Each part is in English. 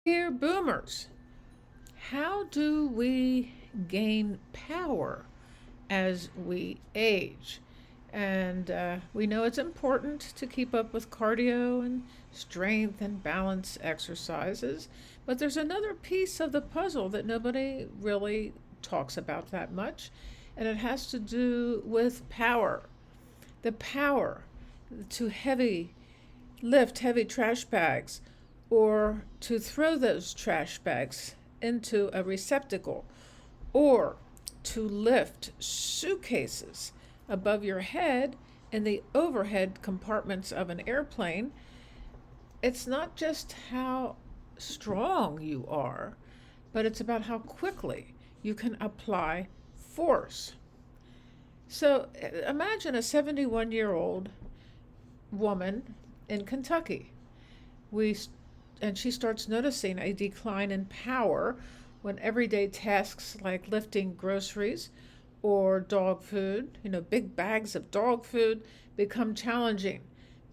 Dear boomers, how do we gain power as we age? And we know it's important to keep up with cardio and strength and balance exercises, but there's another piece of the puzzle that nobody really talks about that much, and it has to do with power. The power to lift heavy trash bags or to throw those trash bags into a receptacle or to lift suitcases above your head in the overhead compartments of an airplane. It's not just how strong you are, but it's about how quickly you can apply force. So imagine a 71-year-old woman in Kentucky. We and she starts noticing a decline in power when everyday tasks like lifting groceries or dog food, big bags of dog food, become challenging.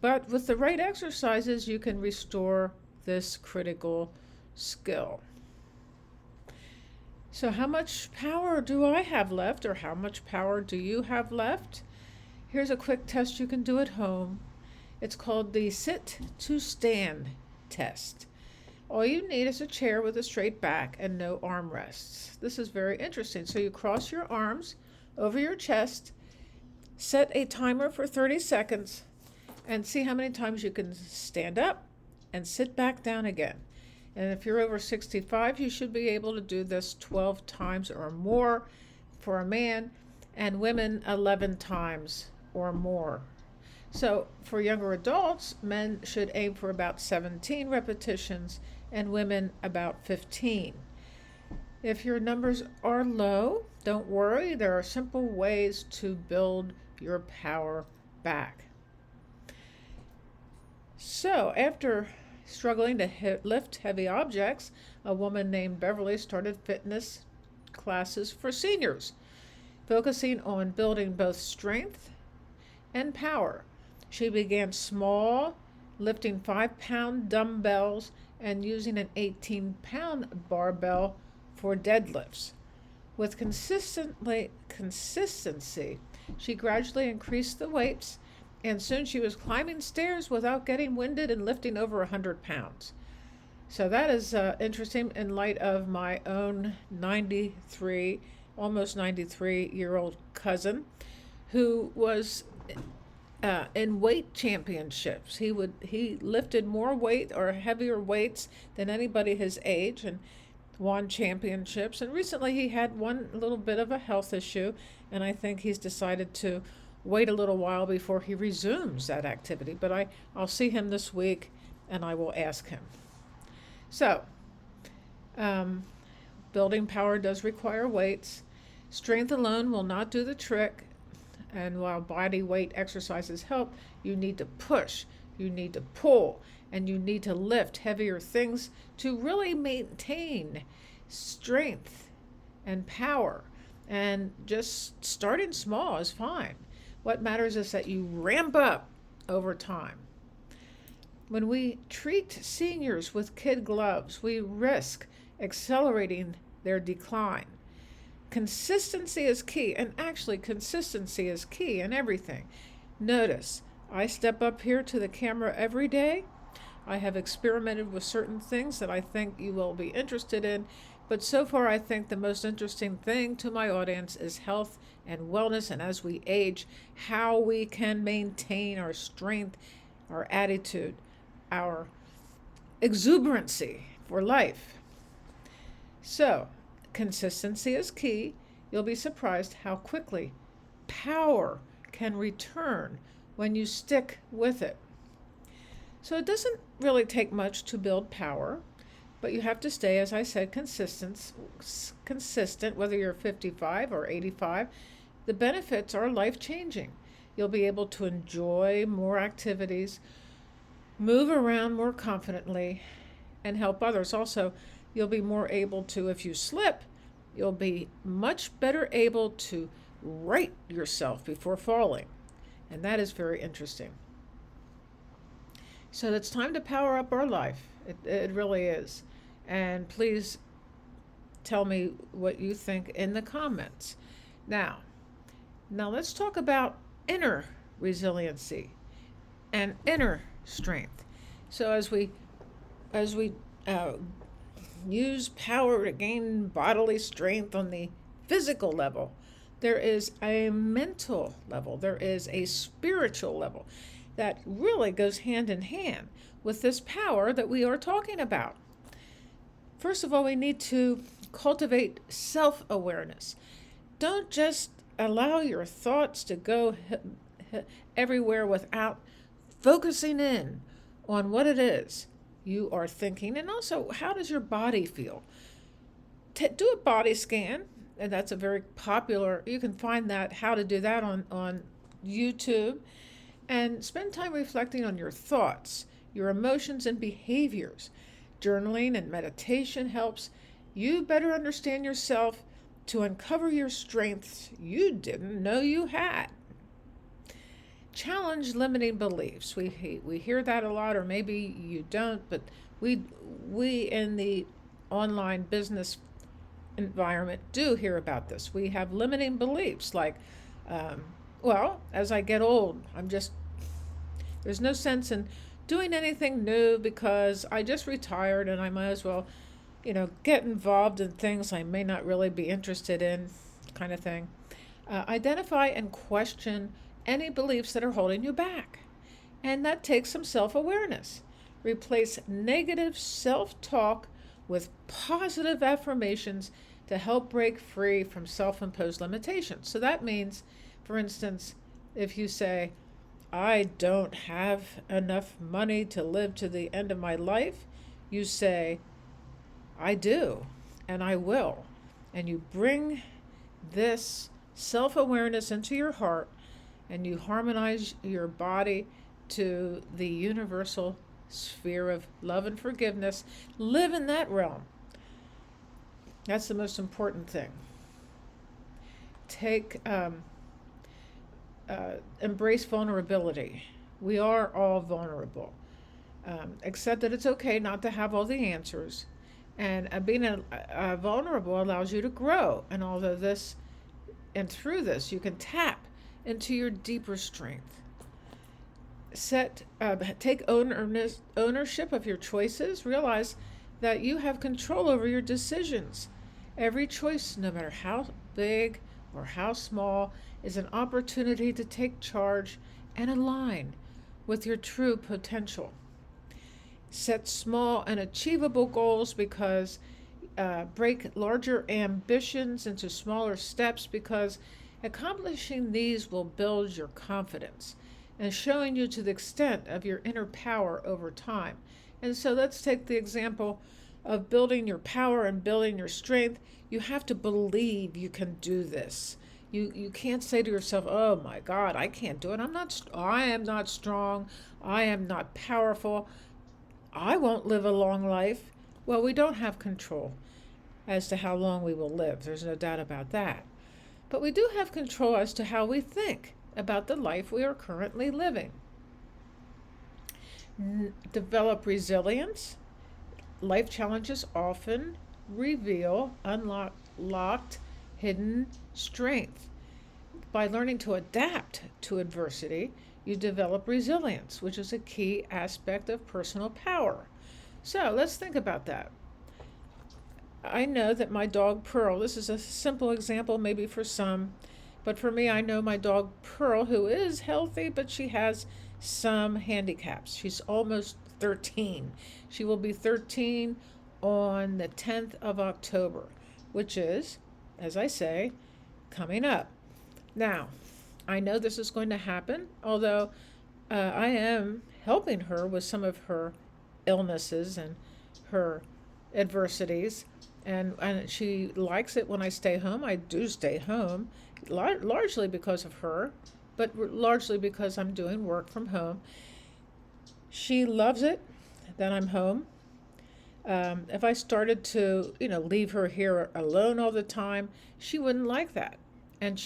But with the right exercises, you can restore this critical skill. So, how much power do I have left, or how much power do you have left? Here's a quick test you can do at home. It's called the sit to stand test. All you need is a chair with a straight back and no armrests. This is very interesting. So you cross your arms over your chest, set a timer for 30 seconds, and see how many times you can stand up and sit back down again. And if you're over 65, you should be able to do this 12 times or more for a man, and women 11 times or more. So for younger adults, men should aim for about 17 repetitions and women about 15. If your numbers are low, don't worry. There are simple ways to build your power back. So after struggling to lift heavy objects, a woman named Beverly started fitness classes for seniors, focusing on building both strength and power. She began small, lifting 5-pound dumbbells and using an 18-pound barbell for deadlifts. With consistency, she gradually increased the weights, and soon she was climbing stairs without getting winded and lifting over 100 pounds. So that is interesting in light of my own almost 93-year-old cousin who was in weight championships. He lifted more weight or heavier weights than anybody his age and won championships. And recently he had one little bit of a health issue, and I think he's decided to wait a little while before he resumes that activity. But I'll see him this week and I will ask him. So, building power does require weights. Strength alone will not do the trick. And while body weight exercises help, you need to push, you need to pull, and you need to lift heavier things to really maintain strength and power. And just starting small is fine. What matters is that you ramp up over time. When we treat seniors with kid gloves, we risk accelerating their decline. Consistency is key, and actually, consistency is key in everything. Notice, I step up here to the camera every day. I have experimented with certain things that I think you will be interested in, but so far, I think the most interesting thing to my audience is health and wellness, and as we age, how we can maintain our strength, our attitude, our exuberancy for life. So, consistency is key. You'll be surprised how quickly power can return when you stick with it. So it doesn't really take much to build power, but you have to stay, as I said, consistent, whether you're 55 or 85. The benefits are life-changing. You'll be able to enjoy more activities, move around more confidently, and help others. Also, you'll be more able to, if you slip, you'll be much better able to right yourself before falling. And that is very interesting. So it's time to power up our life. It really is. And please tell me what you think in the comments. Now, let's talk about inner resiliency and inner strength. So as we uh, use power to gain bodily strength on the physical level, there is a mental level, there is a spiritual level that really goes hand in hand with this power that we are talking about. First of all, we need to cultivate self awareness. Don't just allow your thoughts to go everywhere without focusing in on what it is you are thinking, and also how does your body feel. Do a body scan, and that's a very popular, you can find that, how to do that on YouTube, and spend time reflecting on your thoughts, your emotions, and behaviors. Journaling and meditation helps you better understand yourself, to uncover your strengths you didn't know you had. Challenge limiting beliefs. We hear that a lot, or maybe you don't, but we in the online business environment do hear about this. We have limiting beliefs like, as I get old, there's no sense in doing anything new because I just retired and I might as well, get involved in things I may not really be interested in, kind of thing. Identify and question any beliefs that are holding you back. And that takes some self awareness. Replace negative self talk with positive affirmations to help break free from self imposed limitations. So that means, for instance, if you say, I don't have enough money to live to the end of my life, you say, I do, and I will. And you bring this self awareness into your heart, and you harmonize your body to the universal sphere of love and forgiveness. Live in that realm. That's the most important thing. Embrace vulnerability. We are all vulnerable. Accept that it's okay not to have all the answers. And being vulnerable allows you to grow. And through this, you can tap into your deeper strength. Take ownership of your choices. Realize that you have control over your decisions. Every choice, no matter how big or how small, is an opportunity to take charge and align with your true potential. Set small and achievable goals, because break larger ambitions into smaller steps, because accomplishing these will build your confidence and showing you to the extent of your inner power over time. And so let's take the example of building your power and building your strength. You have to believe you can do this. You can't say to yourself, oh my God, I can't do it. I am not strong. I am not powerful. I won't live a long life. Well, we don't have control as to how long we will live. There's no doubt about that. But we do have control as to how we think about the life we are currently living. Develop resilience. Life challenges often reveal unlocked hidden strength. By learning to adapt to adversity, you develop resilience, which is a key aspect of personal power. So let's think about that. I know that my dog Pearl, this is a simple example maybe for some, but for me, I know my dog Pearl, who is healthy, but she has some handicaps. She's almost 13. She will be 13 on the 10th of October, which is, as I say, coming up. Now, I know this is going to happen, although I am helping her with some of her illnesses and her adversities, and she likes it when I stay home. I do stay home, largely because of her, but largely because I'm doing work from home. She loves it that I'm home. If I started to, leave her here alone all the time, she wouldn't like that. and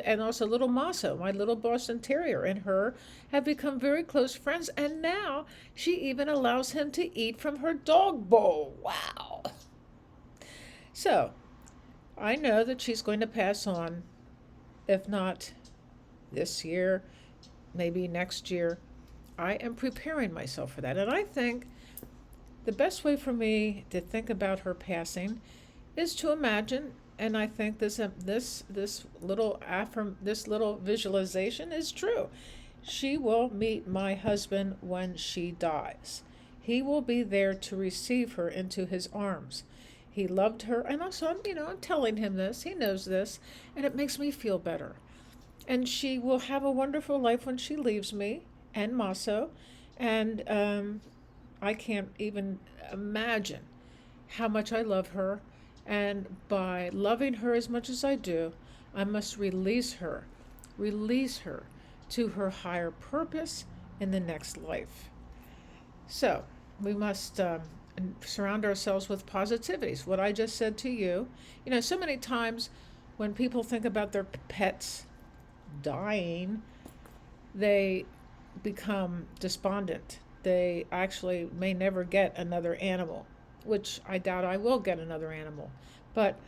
and also little Maso, my little Boston Terrier, and her have become very close friends, and now she even allows him to eat from her dog bowl. Wow. So I know that she's going to pass on, if not this year, maybe next year. I am preparing myself for that, and I think the best way for me to think about her passing is to imagine, and I think this little visualization is true. She will meet my husband when she dies. He will be there to receive her into his arms. He loved her, and also, I'm telling him this. He knows this, and it makes me feel better. And she will have a wonderful life when she leaves me and Maso, and I can't even imagine how much I love her. And by loving her as much as I do, I must release her to her higher purpose in the next life. So we must surround ourselves with positivities. What I just said to you, so many times when people think about their pets dying, they become despondent. They actually may never get another animal, which I doubt I will get another animal. But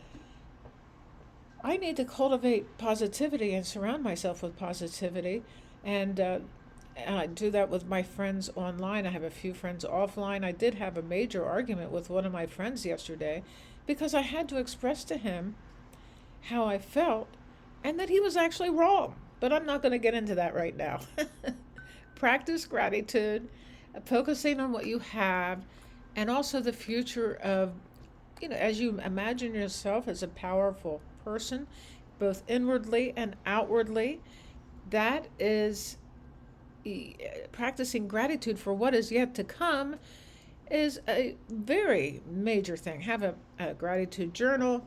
I need to cultivate positivity and surround myself with positivity. And I do that with my friends online. I have a few friends offline. I did have a major argument with one of my friends yesterday because I had to express to him how I felt and that he was actually wrong. But I'm not going to get into that right now. Practice gratitude, focusing on what you have, and also the future of, as you imagine yourself as a powerful person, both inwardly and outwardly. That is practicing gratitude for what is yet to come is a very major thing. Have a gratitude journal.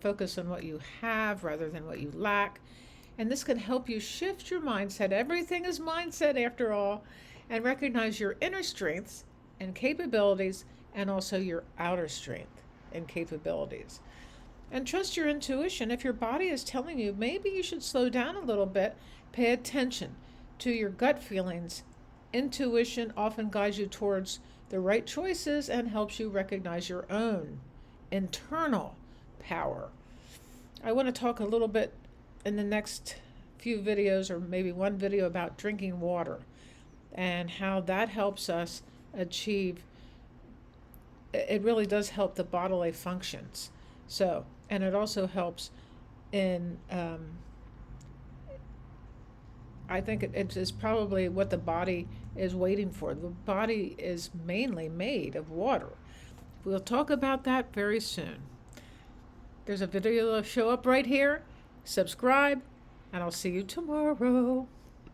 Focus on what you have rather than what you lack. And this can help you shift your mindset. Everything is mindset after all. And recognize your inner strengths and capabilities and also your outer strength and capabilities. And trust your intuition. If your body is telling you maybe you should slow down a little bit, pay attention to your gut feelings. Intuition often guides you towards the right choices and helps you recognize your own internal power. I want to talk a little bit in the next few videos, or maybe one video, about drinking water and how that helps us achieve. It really does help the bodily functions. So, and it also helps in, I think it is probably what the body is waiting for. The body is mainly made of water. We'll talk about that very soon. There's a video that'll show up right here. Subscribe, and I'll see you tomorrow.